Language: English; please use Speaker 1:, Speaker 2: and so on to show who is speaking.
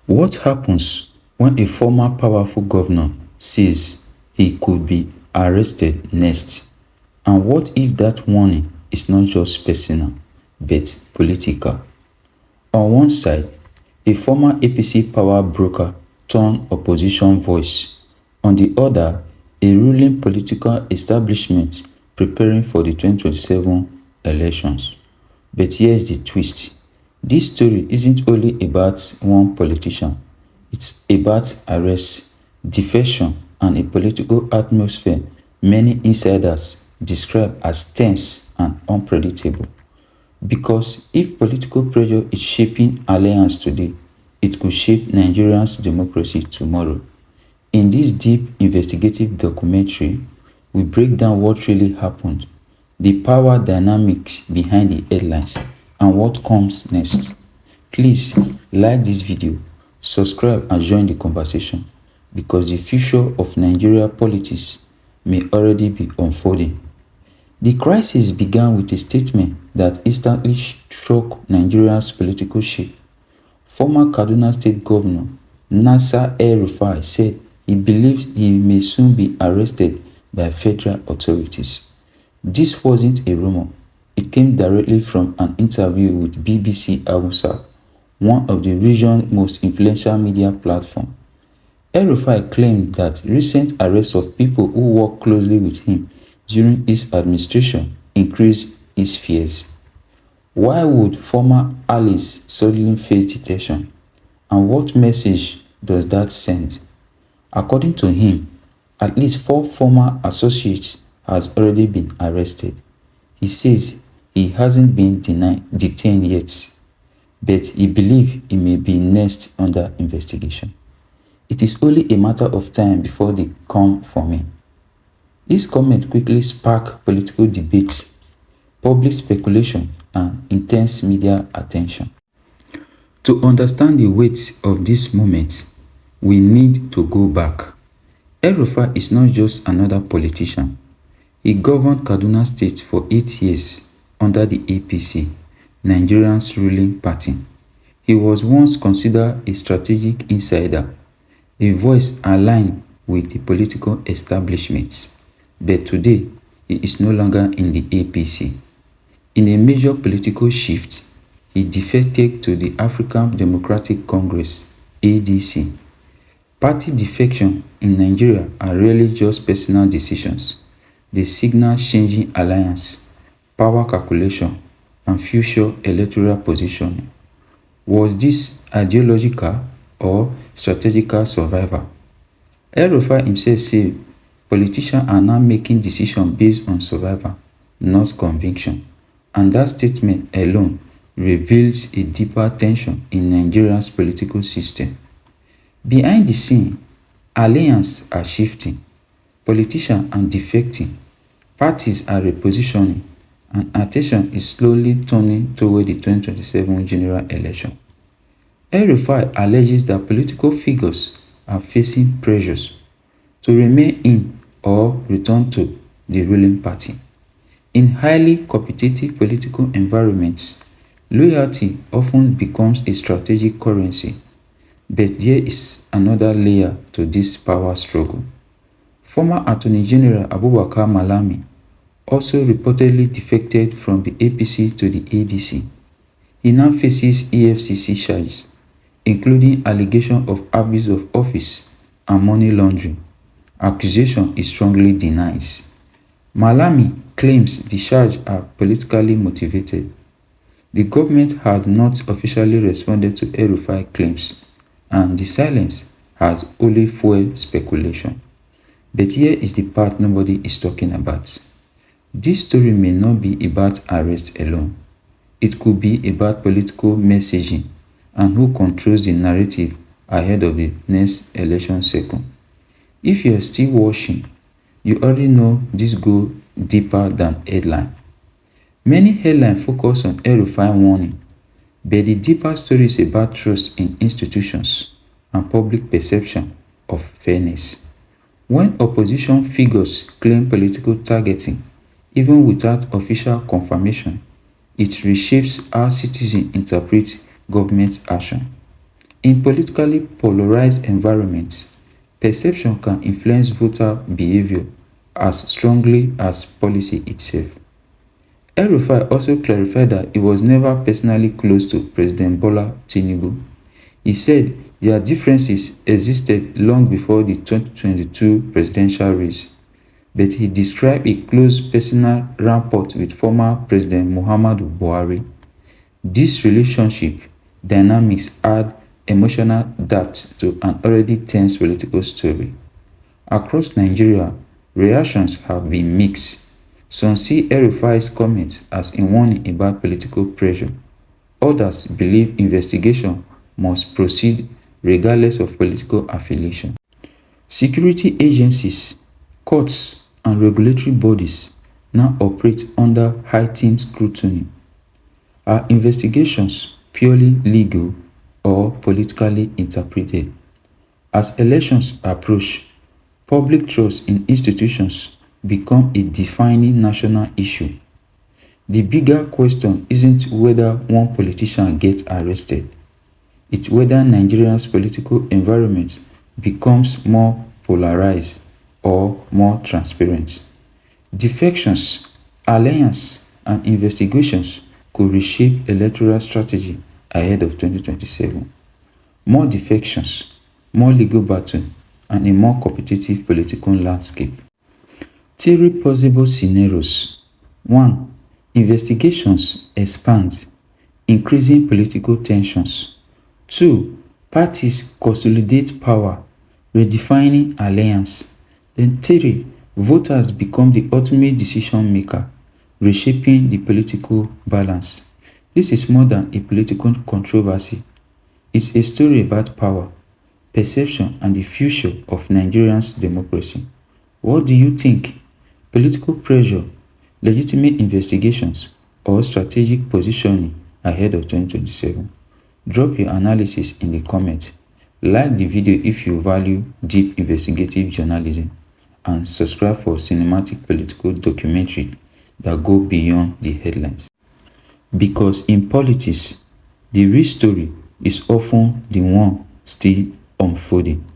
Speaker 1: What happens when a former powerful governor says he could be arrested next? And what if that warning is not just personal, but political? On one side, a former APC power broker turned opposition voice. On the other, a ruling political establishment preparing for the 2027 elections. But here's the twist. This story isn't only about one politician, it's about arrest, defection, and a political atmosphere many insiders describe as tense and unpredictable. Because if political pressure is shaping alliance today, it could shape Nigeria's democracy tomorrow. In this deep investigative documentary, we break down what really happened, the power dynamics behind the headlines, and what comes next. Please like this video, subscribe and join the conversation because the future of Nigeria politics may already be unfolding. The crisis began with a statement that instantly shook Nigeria's political shape. Former Kaduna State Governor Nasir El-Rufai said he believes he may soon be arrested by federal authorities. This wasn't a rumor. It came directly from an interview with BBC Hausa, one of the region's most influential media platforms. El-Rufai claimed that recent arrests of people who worked closely with him during his administration increased his fears. Why would former allies suddenly face detention? And what message does that send? According to him, at least 4 former associates has already been arrested. He says he hasn't been detained yet, but he believes he may be next under investigation. It is only a matter of time before they come for me. This comment quickly sparked political debates, public speculation, and intense media attention. To understand the weight of this moment, we need to go back. El-Rufai is not just another politician. He governed Kaduna State for 8 years under the APC, Nigeria's ruling party. He was once considered a strategic insider, a voice aligned with the political establishment. But today, he is no longer in the APC. In a major political shift, he defected to the African Democratic Congress (ADC). Party defection in Nigeria are rarely just personal decisions. They signal changing alliance, power calculation, and future electoral positioning. Was this ideological or strategical survival? El-Rufai himself said politicians are now making decisions based on survival, not conviction, and that statement alone reveals a deeper tension in Nigeria's political system. Behind the scene, alliances are shifting, politicians are defecting, parties are repositioning, and attention is slowly turning toward the 2027 general election. El-Rufai alleges that political figures are facing pressures to remain in or return to the ruling party. In highly competitive political environments, loyalty often becomes a strategic currency. But there is another layer to this power struggle. Former Attorney General Abubakar Malami also reportedly defected from the APC to the ADC. He now faces EFCC charges, including allegations of abuse of office and money laundering. Accusation is strongly denied. Malami claims the charges are politically motivated. The government has not officially responded to El-Rufai claims, and the silence has only fueled speculation. But here is the part nobody is talking about. This story may not be about arrest alone. It could be about political messaging and who controls the narrative ahead of the next election cycle. If you are still watching, you already know this goes deeper than headline. Many headlines focus on El-Rufai warning, but the deeper story is about trust in institutions and public perception of fairness. When opposition figures claim political targeting, even without official confirmation, it reshapes how citizens interpret government action. In politically polarized environments, perception can influence voter behavior as strongly as policy itself. El-Rufai also clarified that he was never personally close to President Bola Tinubu. He said their differences existed long before the 2022 presidential race, but he described a close personal rapport with former President Muhammadu Buhari. This relationship dynamics add emotional depth to an already tense political story. Across Nigeria, reactions have been mixed. Some see El-Rufai's comments as a warning about political pressure. Others believe investigation must proceed regardless of political affiliation. Security agencies, courts, and regulatory bodies now operate under heightened scrutiny. Are investigations purely legal or politically interpreted? As elections approach, public trust in institutions become a defining national issue. The bigger question isn't whether one politician gets arrested, it's whether Nigeria's political environment becomes more polarized or more transparent. Defections, alliance, and investigations could reshape electoral strategy ahead of 2027. More defections, more legal battle, and a more competitive political landscape. Three possible scenarios. 1. Investigations expand, increasing political tensions. 2. Parties consolidate power, redefining alliance. Then 3. Voters become the ultimate decision maker, reshaping the political balance. This is more than a political controversy. It's a story about power, perception, and the future of Nigeria's democracy. What do you think? Political pressure, legitimate investigations, or strategic positioning ahead of 2027? Drop your analysis in the comments. Like the video if you value deep investigative journalism, and subscribe for cinematic political documentary that go beyond the headlines. Because in politics, the real story is often the one still unfolding.